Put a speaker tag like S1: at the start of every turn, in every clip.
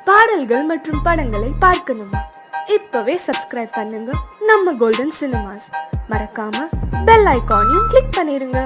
S1: பாடல்கள் மற்றும் படங்களை பார்க்கணுமா? இப்பவே சப்ஸ்கிரைப் பண்ணுங்க நம்ம கோல்டன் சினிமாஸ். மறக்காம பெல் ஐகானையும் கிளிக் பண்ணிருங்க.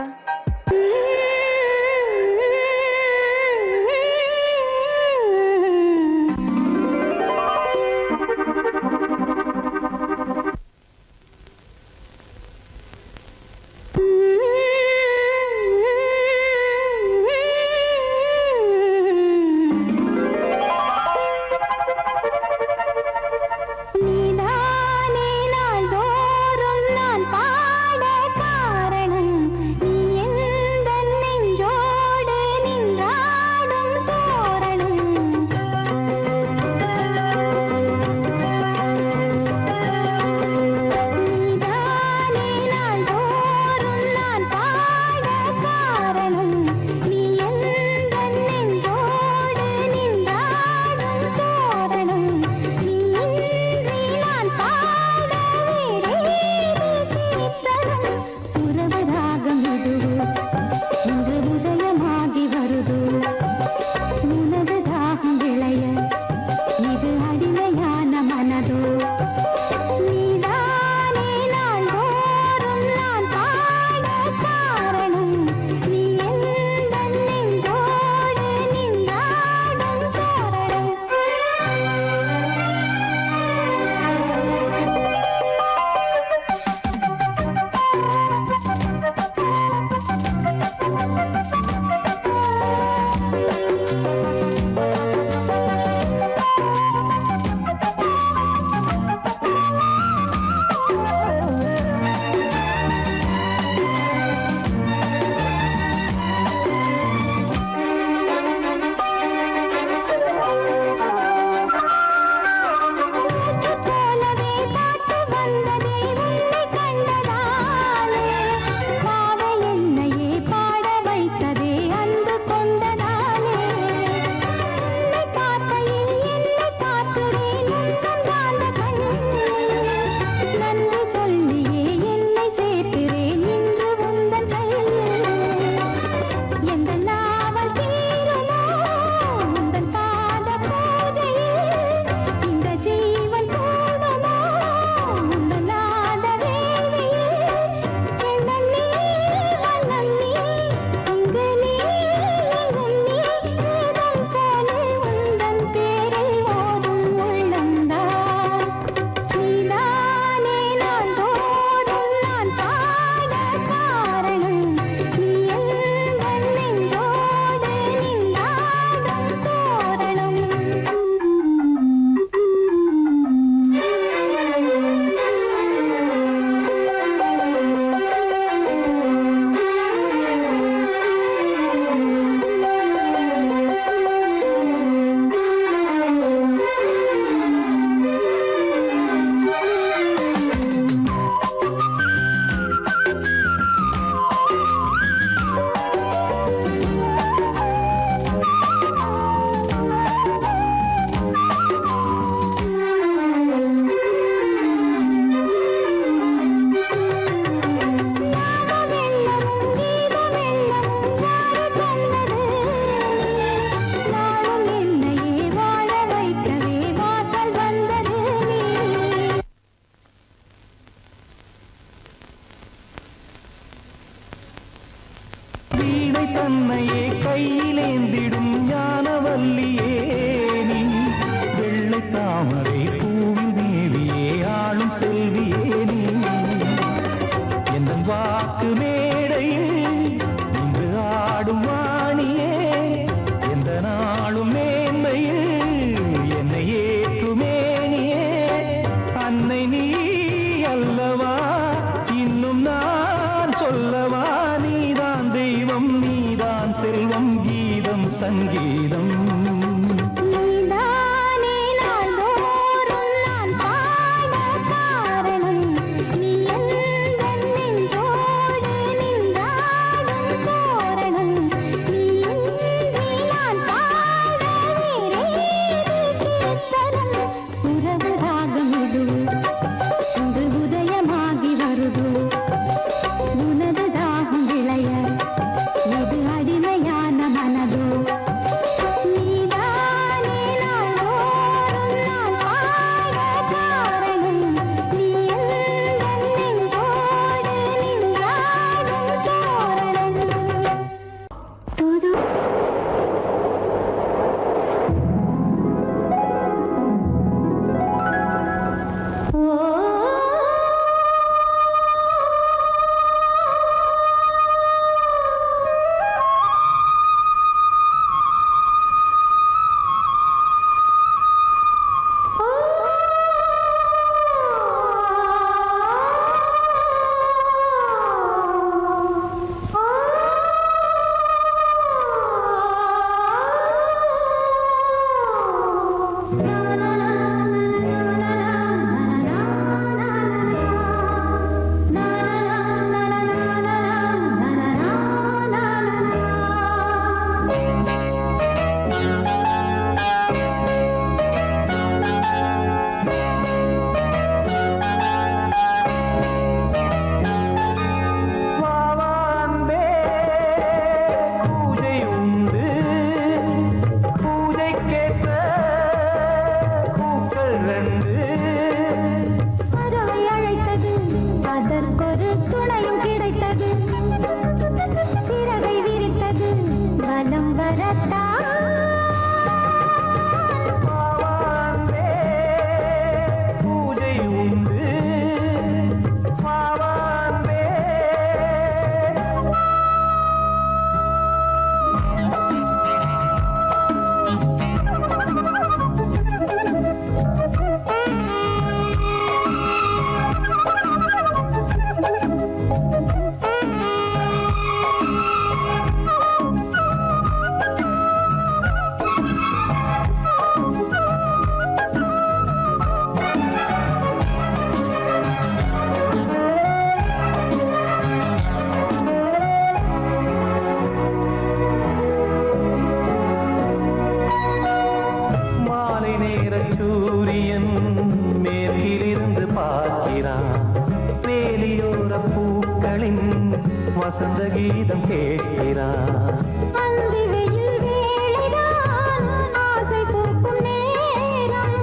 S2: வசந்த கீதம் கேட்கிறான்.
S3: அந்தி வெயில் வேளைதான் ஆசை பூக்கும் நேரம்,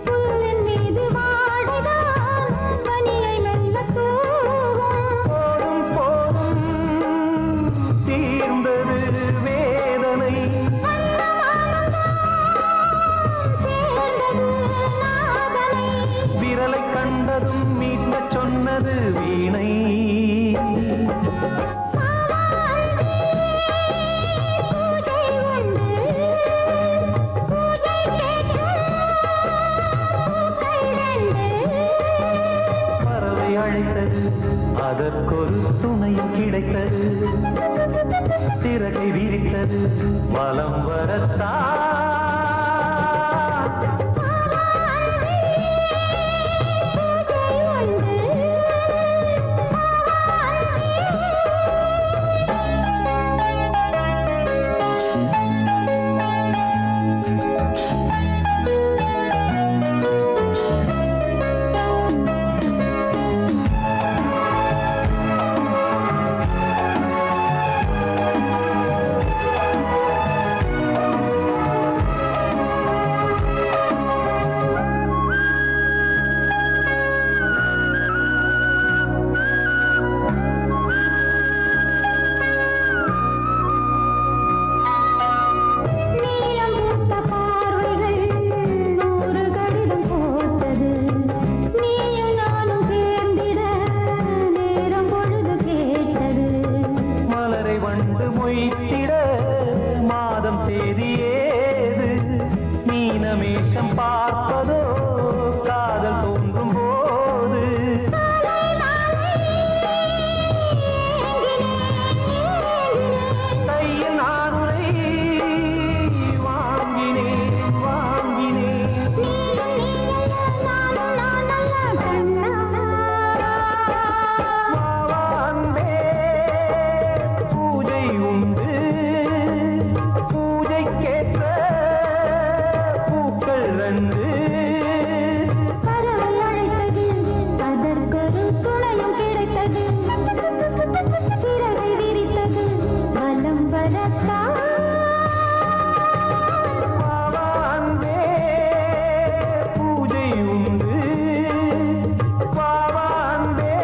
S3: புல்லின் மீது வாடைதான் பனியை மெல்ல தூவும்.
S2: போதும் போதும் தீர்ந்தது வேதனை,
S3: சேர்ந்தது நாதனை,
S2: விரலை கண்டதும் மீட்கச் சொன்னது வீணை. அதற்கொரு துணையும் கிடைத்தது, சிறகை விரித்தது வலம் வரத்தான். மாதம் தேதியேது மீனமேஷம் பார்ப்பதோ காதல் தோன்றும் போது. கையில் நானுரை வாங்கினேன் வாங்கினேன், பூஜை உண்டு பூஜைக்கேற்ற பூக்கள் ரெண்டு.
S3: பறவை அழைத்தது அதற்கொரு துணையும் கிடைத்தது, சிறகை விரித்தது வலம் வரத்தான்.
S2: பூஜை உண்டு பாவாந்தே.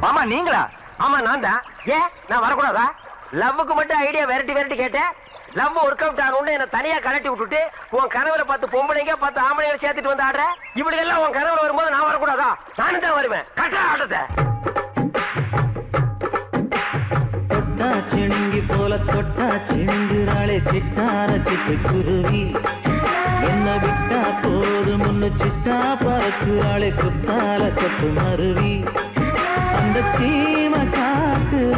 S4: மாமா நீங்களா? ஆமா நான் தான். ஏன் நான் வரக்கூடாதா? லவ்வுக்கு மட்டும் ஐடியா வெரைட்டி வெரைட்டி கேட்டேன். லவ் ஒர்க் அவுட் ஆகும்னு என்ன தனியா கலட்டி விட்டுட்டு உன் கனவுல பார்த்து பொம்பளைங்க பார்த்து ஆம்பளைங்க சேர்த்துட்டு வந்து ஆடுற. இப்படி எல்லாம் உன் கனவுல வரும்போது நான் வரக்கூடாதா? நானும் தான் வருவேன். கட்டா ஆட்டத்தை
S5: தொட்டா சிணுங்கி போல தொட்டா சிணுங்குறாளே சிட்டார சிட்டுக்குருவி. என்ன விட்டா போது முன்னு சிட்டா பறக்குறாளே குத்தால கொத்து மருவி. அந்த சீம காட்டுல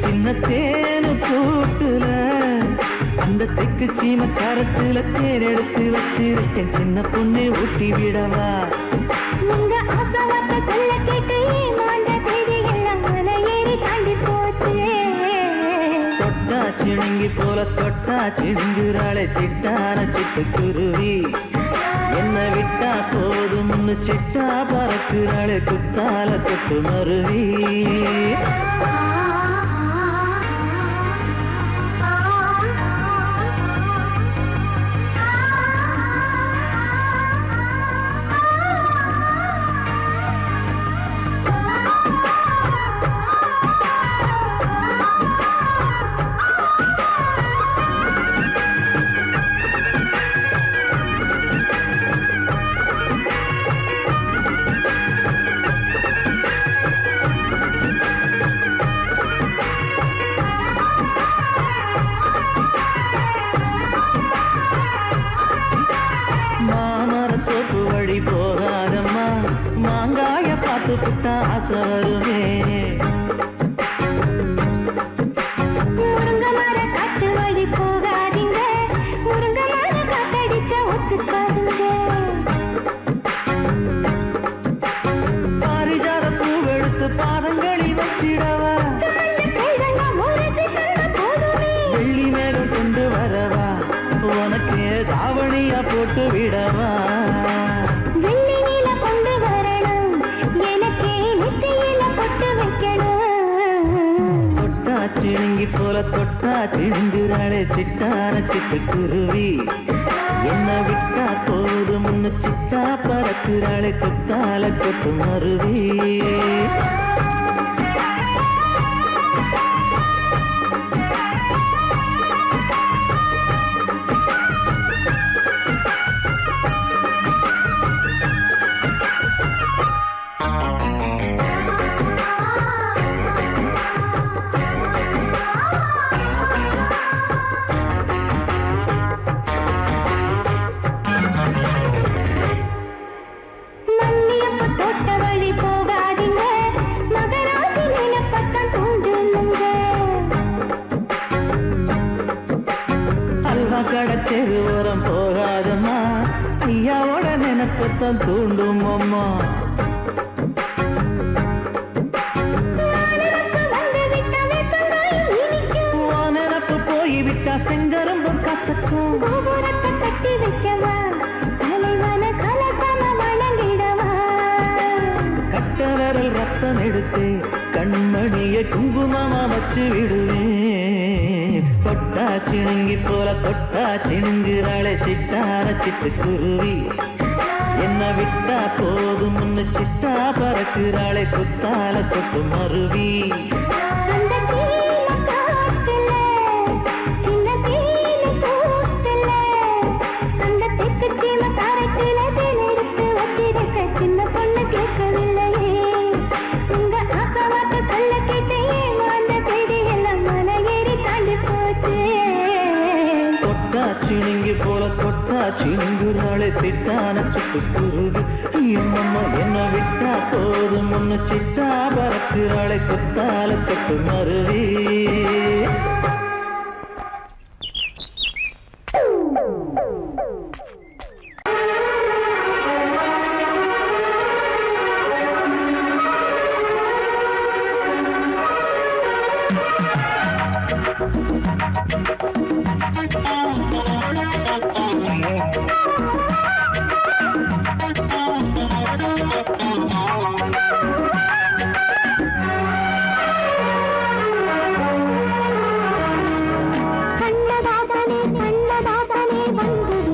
S5: சின்ன தேனு கூட்டுல அந்த தெக்கு சீம கரத்துல தேர் எடுத்து வச்சிருக்கேன் சின்ன பொண்ணு ஊட்டி விடவா.
S3: உங்க ஆசவாத்த சொல்ல கேட்டு ஏமாண்ட தேடி எல்லாம் மலை ஏறி தாண்டி போச்சு.
S5: தொட்டா சிணுங்கி போல தொட்டா சிணுங்குறாளே சிட்டான சிட்டுக்குருவி. என்ன விட்டா போதும் சிட்டா பறக்குறாளே குத்தால கொத்து மருவி. மாமரத்தோப்பு வழி போகாதம்மா மாங்காய பார்த்து புட்டா ஆசை வருமே.
S3: முருங்க மர காட்டு வழி போகாதீங்க, முருங்க மர காத்தடிச்ச ஒத்துக்காதுங்க.
S5: பாரிஜாத பூவெடுத்து பாதங்களில் வச்சிடவா. வெள்ளி மேகம் கொண்டு வரவா உனக்கு தாவணியா போட்டு விடவா.
S3: வெள்ளியில கொண்டு வரணும் எனக்கு நெத்தியில பொட்டு வைக்கணும்.
S5: தொட்டா சிணுங்கி போல தொட்டா சிணுங்குறாளே சிட்டான சிட்டுக்குருவி. என்ன விட்டா போதும் முன்னு சிட்டா பறக்குறாளே குத்தால கொத்து மருவி.
S3: மல்லியப்ப தோட்ட வழி போகாதீங்க, மகராசி நிலப்பத்தான் தூண்டுங்க.
S5: அல்வா கடத்தெரு ஓரம் போகாதம்மா ஐயாவோட நினைப்பத்தான் தூண்டும் அம்மா. நினப்பு போய்விட்டா செங்கரும்பும் கசக்கும்.
S3: கோபுரத்தை கட்டி வைக்கவா, தலைவன கலசம வணங்கிடவா.
S5: கட்ட விரல் ரத்தம் எடுத்து கண்மணியை குங்குமமா வச்சு விடுவேன். தொட்டா சிணுங்கி போல தொட்டா சிணுங்குறாளே சிட்டார சிட்டுக்குருவி. என்ன விட்டா போதும் முன்னு சிட்டா பறக்குறாளே குத்தால கொத்து மருவி.
S3: அந்த சீன காட்டுல சின்ன தேனு கூட்டுல அந்த தெக்கு சீம காரத்துல தேன் எடுத்து வச்சிருக்க சின்ன பொண்ணு கேட்கவில்லையே. உங்க ஆசவாத்த சொல்ல கேட்டு ஏமாந்த தேடி எல்லாம் மலை ஏறி தாண்டி போச்சு.
S5: தொட்டா சிணுங்கி போல தொட்டா சிணுங்குறாளே சிட்டான சிட்டுக்குருவி. என்னம்மா என்ன விட்டா போதும் முன்னு சிட்டா பறக்குறாளே குத்தால கொத்து மருவி.
S3: கண்ணதாசனே கண்ணதாசனே வந்து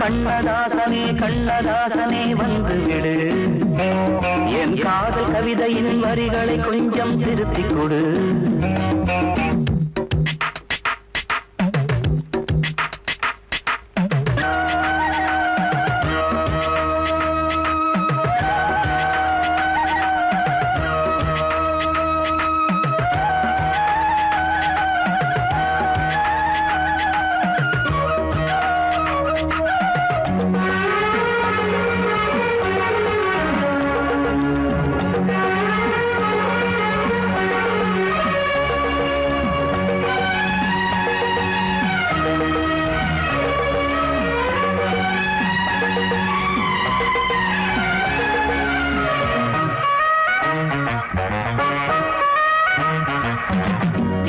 S5: கண்ணதாசனே கண்ணதாசனே வந்து விடு என் காதல் கவிதையின் வரிகளை கொஞ்சம் திருத்திக் கொடு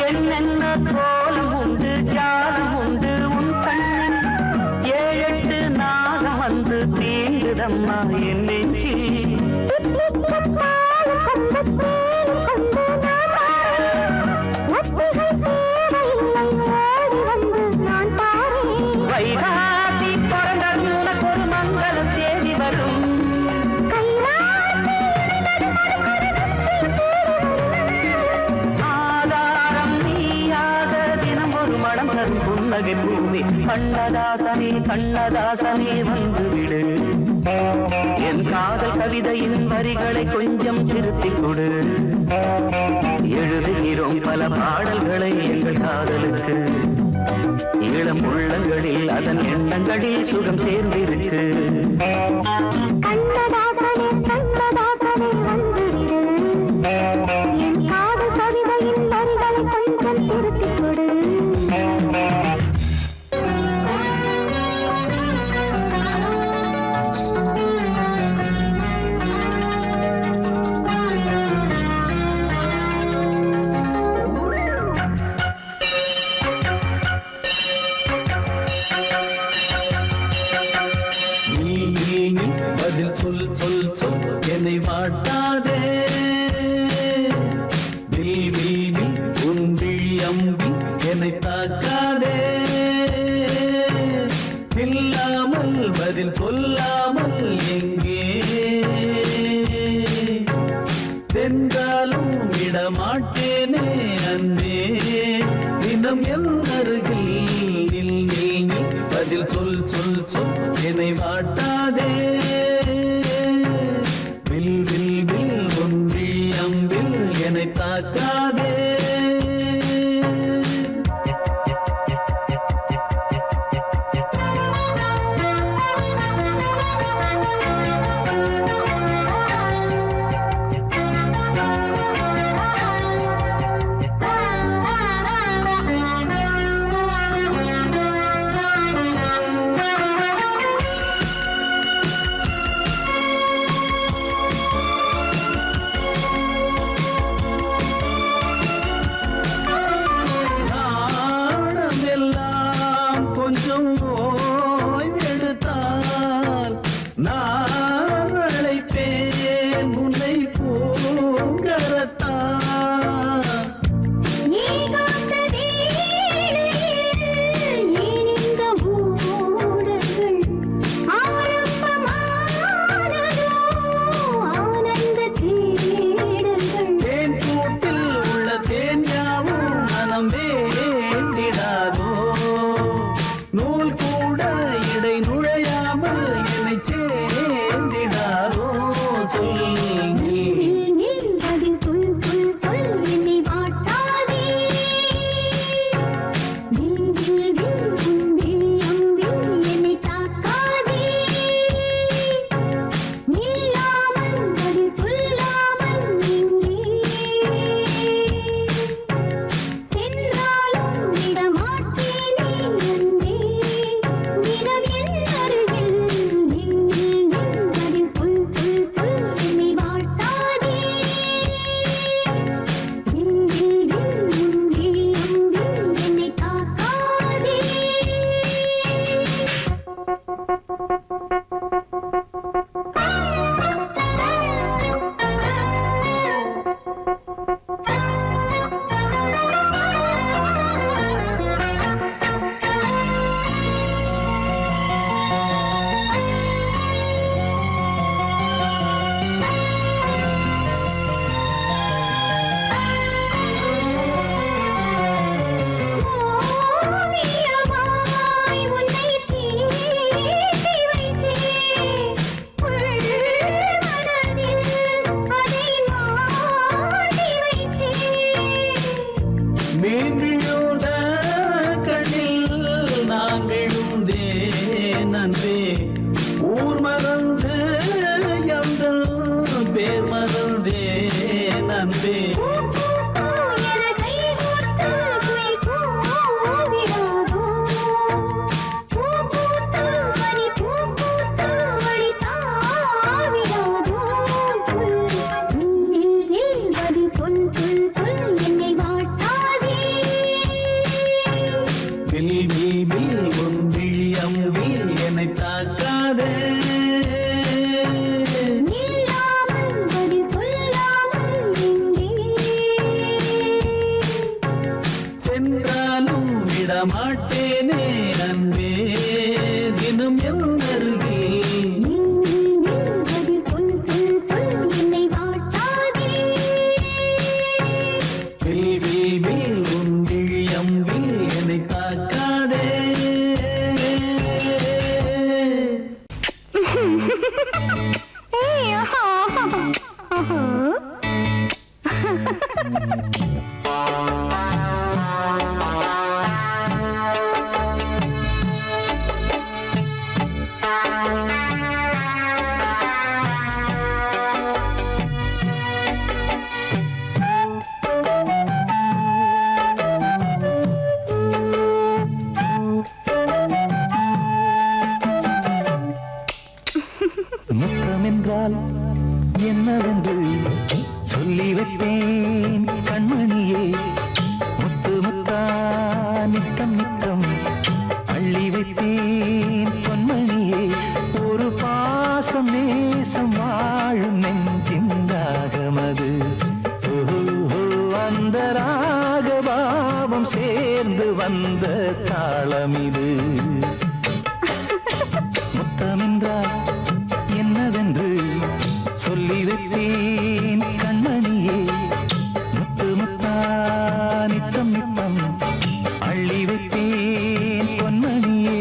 S5: என்னென்ன கோலம் உண்டு ஜாலம் உண்டு உன் கண்ணில் 7-8 நாகம் வந்து தீண்டுதம்மா என் நெஞ்சில் வைகாசி பிறந்த உனக்கு ஒரு மங்களம் தேடி வரும் ஆதாரம் நீயாக தினம் ஒரு மனம் தரும் புன்னகை பூமி கண்ணதாசனே கண்ணதாசனே வந்து விடு என் காதல் கவிதையின் வரிகளை கொஞ்சம் திருத்திக் கொடு எழுதுகிறோம் பல பாடல்களை எங்கள் காதலுக்கு இளம் உள்ளங்களில் அதன் எண்ணங்களில் சுகம் சேர்ந்திருக்கு
S3: கண்ணதாசனே கண்ணதாசனே வந்து விடு என் காதல் கவிதையின் வரிகளை கொஞ்சம் திருத்திக் கொடு
S2: பதில் சொல் சொல் சொல் என்னை வாட்டாதே நீ உன் விழி அம்பி என்னை தாக்காதே இல்லாமல் பதில் சொல்லாமல் எங்கே சென்றாலும் விடமாட்டேனே அன்பே தினம் என் அருகில் நில் நில் நில் பதில் சொல் சொல் சொல் என்னை வாட்டாதே வில் வில் வில் ஒன்றி அம்பில் என்னை தாக்காதே தாக்காதே
S3: நில்லாமல் பதில் சொல்லாமல்
S2: சென்றாலும் விடமாட்டேனே அன்பே தினம் என் அருகில்
S3: பதில் சொல் சொல் சொல் என்னை வாட்டாதே
S2: வில் வில் வில் உன் விழியம்பில் என்னை தாக்காதே
S5: முத்தமென்றால் என்னவென்று சொல்லி வைப்பேன் கண்மணியே முத்து முத்தா நித்தம் நித்தம் அள்ளி வைப்பேன் பொன்மணியே ஒரு பாசம் நேசம் வாழும் நெஞ்சின் ராகமது அந்த ராகபாவம் சேர்ந்து வந்த தாளமிது முத்தமென்றால் என்னவென்று சொல்லி வைப்பேன் கண்மணியே முத்து முத்தா நித்தம் நித்தம் அள்ளி வைப்பேன் பொன்மணியே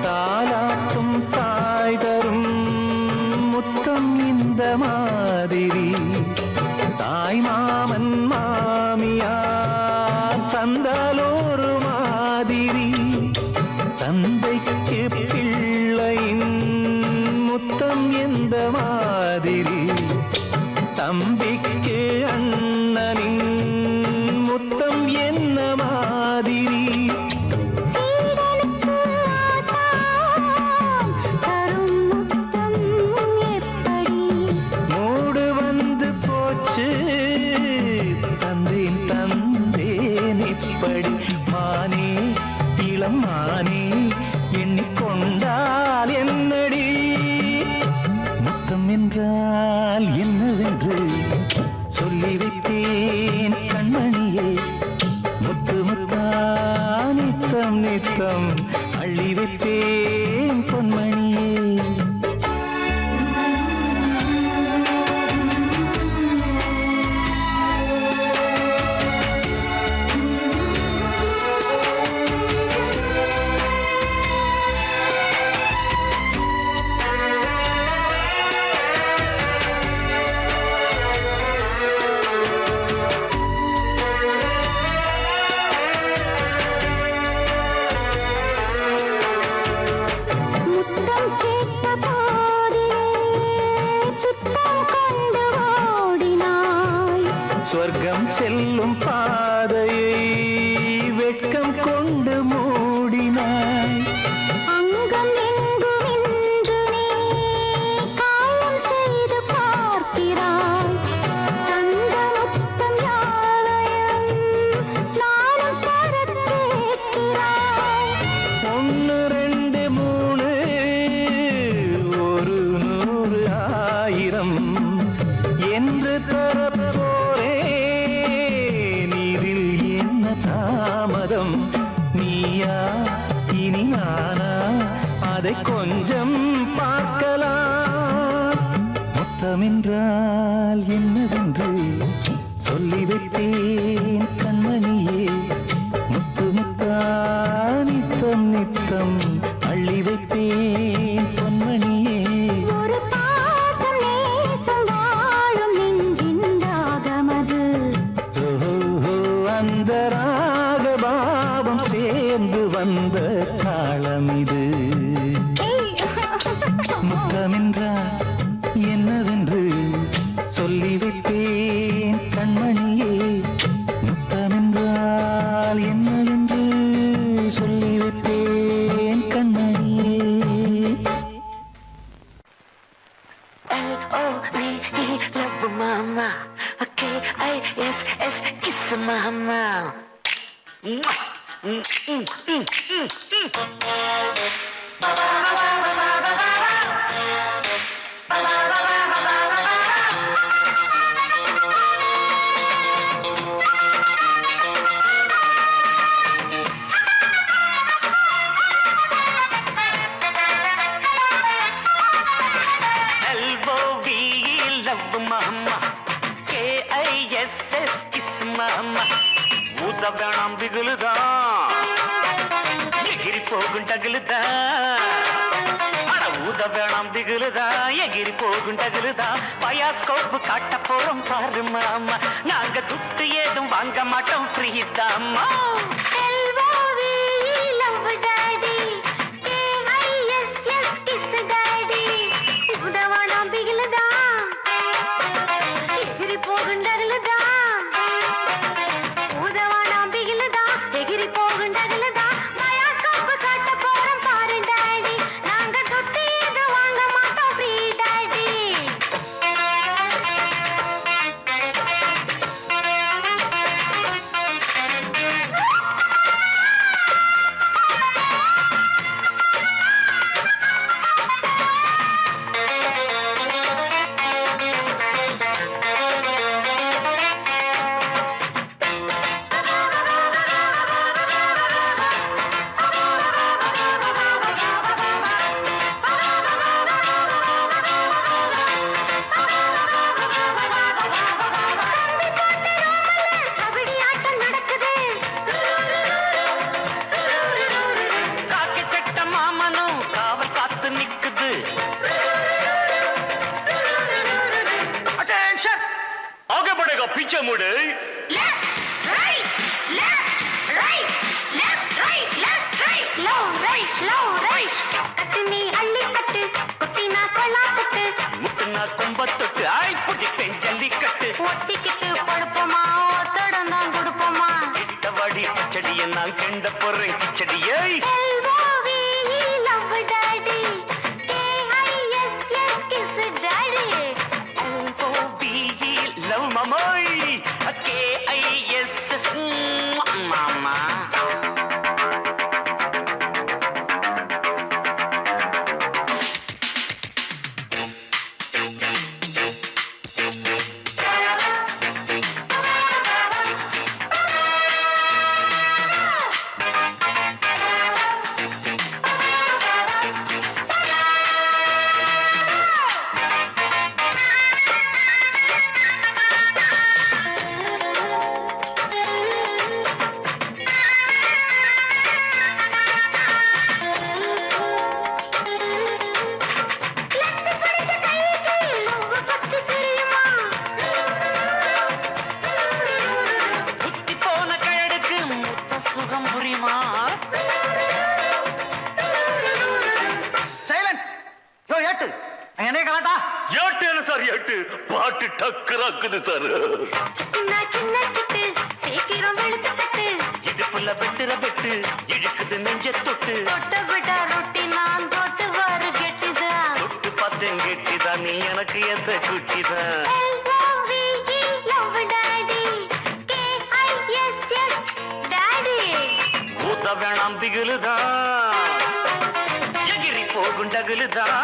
S5: தாலாட்டும் தாய் தரும் முத்தம் இந்த மாதிரி தாய் மாமன் மாமியார் தந்தாலோரு மாதிரி தந்தைக்கு பிள்ளையின் முத்தம் எந்த மாதிரி தம்பிக்கு அண்ணனின் முத்தம் என்ன மாதிரி
S3: சீடனுக்கு ஆசான் தரும் முத்தம் எப்படி
S5: மூடு வந்து போச்சு தந்தேன் தந்தேன் இப்படி மானே இளம் மானே எண்ணிக்கொண்டால் என்னடி முத்தம் என்றால் என்னவென்று சொல்லி வைத்தேன் கண்மணியே முத்து முத்தா நித்தம் நித்தம் அள்ளி வைத்தேன் பொன்மணியே
S3: முத்தம் கேட்ட போதிலே துத்தம் கொண்டு ஓடினாய்
S5: சொர்க்கம் செல்லும் பாதையை வெட்கம் கொண்டு மூடினாய்
S3: அங்கம் எங்கும் இன்று நீ காயம் செய்து பார்க்கிறாய் தந்த முத்தம் யாவையும் நானும் தர கேட்கிறாய்
S5: ஒன்று ரெண்டு மூணு ஒரு நூறு ஆயிரம் என்று தரப்போரே நீரில் என்ன தாமதம் நீயா இனி நானா அதை கொஞ்சம் பார்க்கலாம் முத்தமென்றால் என்னவென்று சொல்லி வைத்தேன் கண்மணியே முத்து முத்தா நித்தம் நித்தம் அள்ளி வைத்தேன் பொன்மணியே
S3: ஒரு பாசம் நேசம் வாழும் நெஞ்சின் ராகமது
S5: வந்த தாளம் இது. முத்தமென்றால் என்னவென்று சொல்லி வைத்தேன் கண்மணியே. முத்தமென்றால் என்னவென்று சொல்லி வைத்தேன் கண்மணியே.
S6: L-O-V-E, love mama. K-I-S-S, kiss mama.
S5: வேணாம் திகுலுதான் எகிரி போகும் டகுலுதா. அட ஊத வேணாம் திகுலுதா எகிரி போகும் டகுலுதா. பயாஸ்கோப்பு காட்ட போறோம் பாரு மாமா. நாங்க துட்டு ஏதும் வாங்க மாட்டோம் ஃப்ரீ தாமா. पीछे मुड़े
S3: left right low right Katni अल्ली कट कुटीना कोला कट
S5: मुतना कुंबत्तोट आई पुडिपें जल्लिकट्टु
S3: ஒட்டிக்கிட்டு படுப்போமா ஒத்தடனா குடுப்போமா
S5: இட்டவடி கிச்சடிய நான் கண்ட போறேன் கிச்சடியை.
S3: L-O-V-E, love daddy. K-I-S-S, kiss daddy.
S5: L-O-V-E, love mamoy. K-I-S-S, mama. பாட்டு டக்கராக்குது சார்.
S3: சின்ன சின்ன சிட்டு சீக்கிரம் வெளுத்து தட்டு
S5: இடுப்புல வெட்டுற வெட்டு இழுக்குது நெஞ்ச தொட்டு
S3: தொட்ட விட ரொட்டி நான் தொட்டு வரு கெட்டிதான்
S5: தொட்டு பார்த்தேன் கெட்டிதான் நீ எனக்கு எந்த குட்டிதான்.
S3: L-O-V-E, love daddy. K-I-S-S, daddy.
S5: ஊத்த வேணாம் திகுலுதான் எகிரி போகும் டகுலுதான்.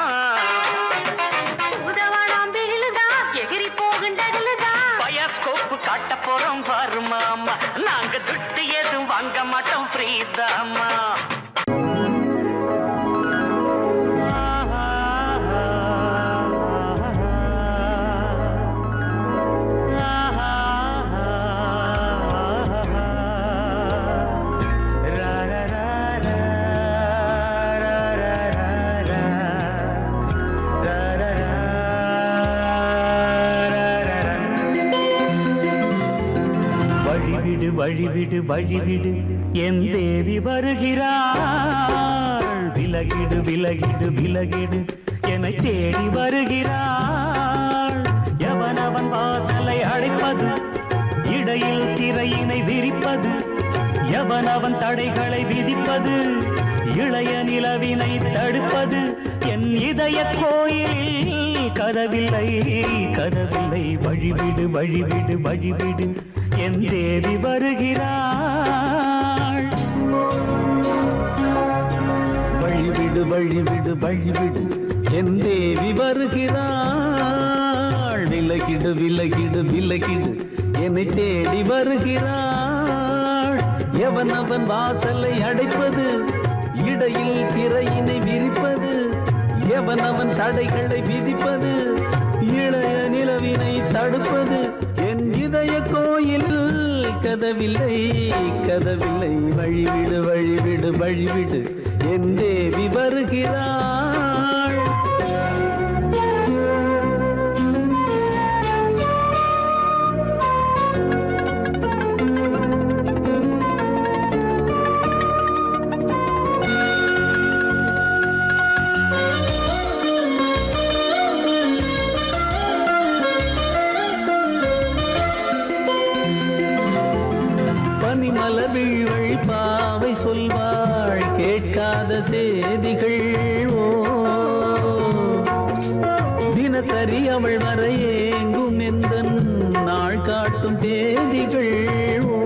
S5: பயாஸ்கோப்பு காட்ட போறோம் பாரு மாமா. நாங்க துட்டு எதுவும் வாங்க மாட்டோம் ஃப்ரீ தாமா. வழிவிடு வழிவிடு வழிவிடு என் தேவி வருகிறாள். விலகிடு விலகிடு விலகிடு என்னை தேடி வருகிறாள். எவனவன் வாசலை அடைப்பது, இடையில் திரையினை விரிப்பது, எவனவன் தடைகளை விதிப்பது, இளைய நிலவினை தடுப்பது, என் இதய கோயிலில் கதவில்லை கதவில்லை. வழிவிடு வழிவிடு வழிவிடு என் தேவி வருகிறாள்.
S2: வழிவிடு வழிவிடு வழிவிடு என் தேவி வருகிறாள். விலகிடு விலகிடு விலகிடு என்னை தேடி வருகிறாள். எவனவன் வாசலை அடைப்பது, இடையில் திரையினை விரிப்பது, எவனவன் தடைகளை விதிப்பது, இளைய நிலவினை தடுப்பது, என் இதய கோயில் கதவில்லை கதவில்லை. வழிவிடு வழிவிடு வழிவிடு என் தேவி வருகிறாள். பனிமலர் வீழ்வழி பாவை சொல்வாள் கேட்காத செய்திகள். ஓ தினசரி அவள் வர ஏங்கும் எந்த நாள் காட்டும் தேதிகள். ஓ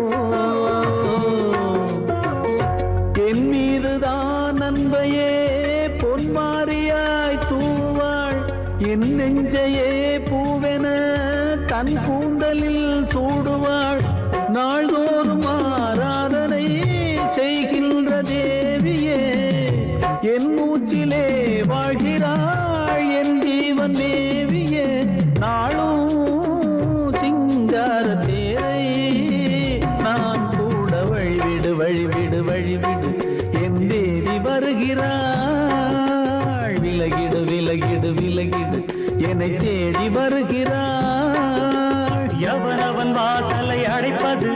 S2: என் மீதுதான் அன்பையே பொன்மாரியாய் தூவாள். என் நெஞ்சையே பூவென தன் கூந்தலில் சூடுவாள். நாள்தோறும் ஆராதனை செய்கின்ற தேவியே, என் மூச்சிலே வாழ்கிறாள் என் ஜீவன் தேவியே. நாளும் சிங்கார தேரை நான் கூட வழிவிடு வழிவிடு வழிவிடு என் தேவி வருகிறாள். விலகிடு விலகிடு விலகிடு என்னை தேடி வருகிறாள்.
S5: எவனவன் வாசலை அடைப்பது,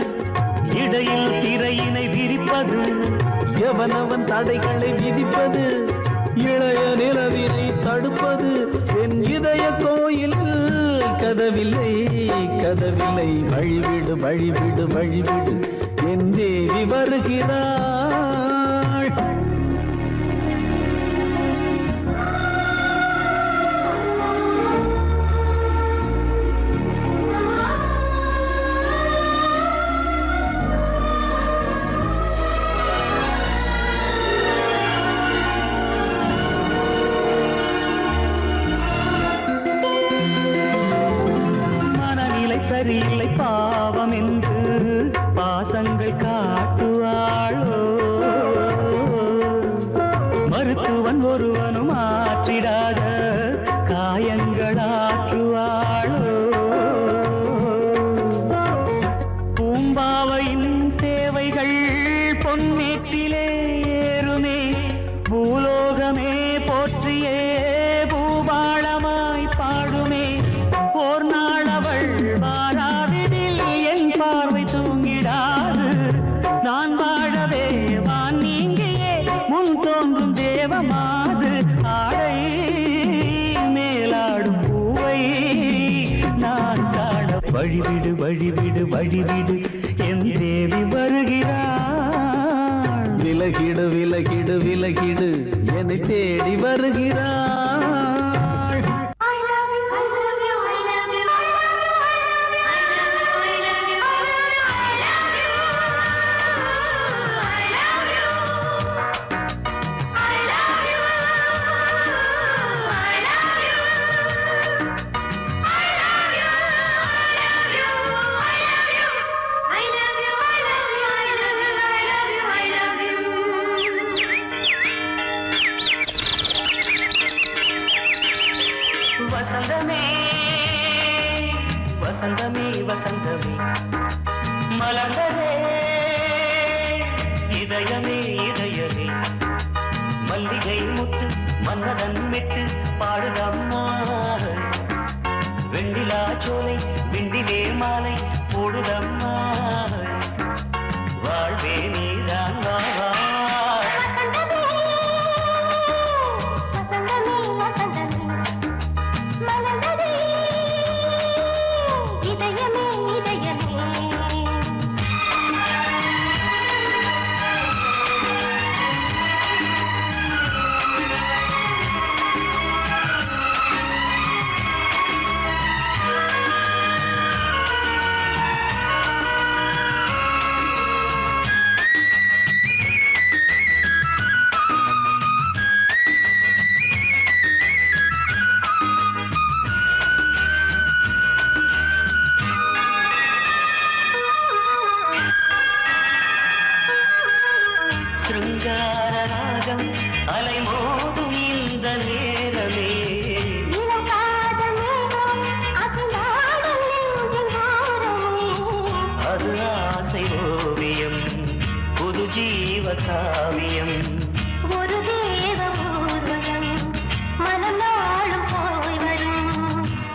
S5: இடையில் திரையினை விரிப்பது,
S2: எவனவன் தடைகளை விதிப்பது, இளைய நிலவினை தடுப்பது, என் இதய கோயில் கதவில்லை கதவில்லை. வழிவிடு வழிவிடு வழிவிடு என் தேவி வருகிறாள்.
S5: சரியில்லை பாவம் என்று பாசங்கள் காட்டுவாளோ. மருத்துவன் ஒருவனும் ஆற்றிடாத காயங்களாற்றுவாளோ. பூம்பாவையின் சேவைகள் பொன்னேட்டிலே ஏறுமே, பூலோகமே போற்றியே பூபாளமாய் பாடுமே. ஓர் நாள் அவள் வாராவிடில் என் பார்வை தூங்கிடாது. நான் வாழவே வான் நீங்கியே முன் தோன்றும் தேவமாது. ஆடை மேலாடும் பூவை நான் காண வழிவிடு வழிவிடு வழிவிடு என் தேவி வருகிறாள்.
S2: விலகிடு விலகிடு விலகிடு என்னை தேடி வருகிறாள்.
S5: வசந்தமே வசந்தமே வசந்தமே மலர்ந்ததே இதயமே இதயமே. மல்லிகை முட்டு மன்னதன் விட்டு பாடுதம்மா. வெண்ணிலா சோலை விண்டிலே மாலை போடுதம்மா. வாழ்வே நீரா அது ஆசை ஓவியம் புது ஜீவ காவியம்
S3: ஒரு தேவ ஊர்வலம் மனம் நாளும் போய் வரும்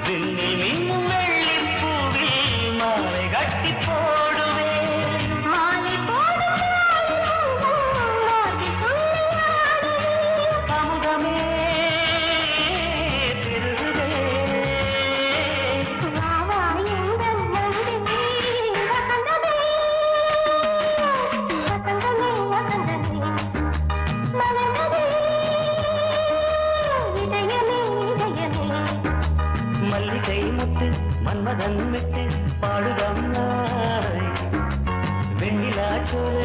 S5: விண்ணில் மின்னும் வெள்ளிப் பூவில் மாலை கட்டி போடுவேன்
S3: மாலை போடும் மார்பில் துள்ளியாடுவேன்
S5: அமுதமே பெருகுதே
S3: வாவா எங்கள் நந்தினி வசந்தமே வசந்தமே வசந்தமே மலர்ந்ததே இதயமே இதயமே
S5: மல்லிகை முட்டு மன்மதன் விட்டு பாடுதம் நாய் வெண்ணிலா சோலை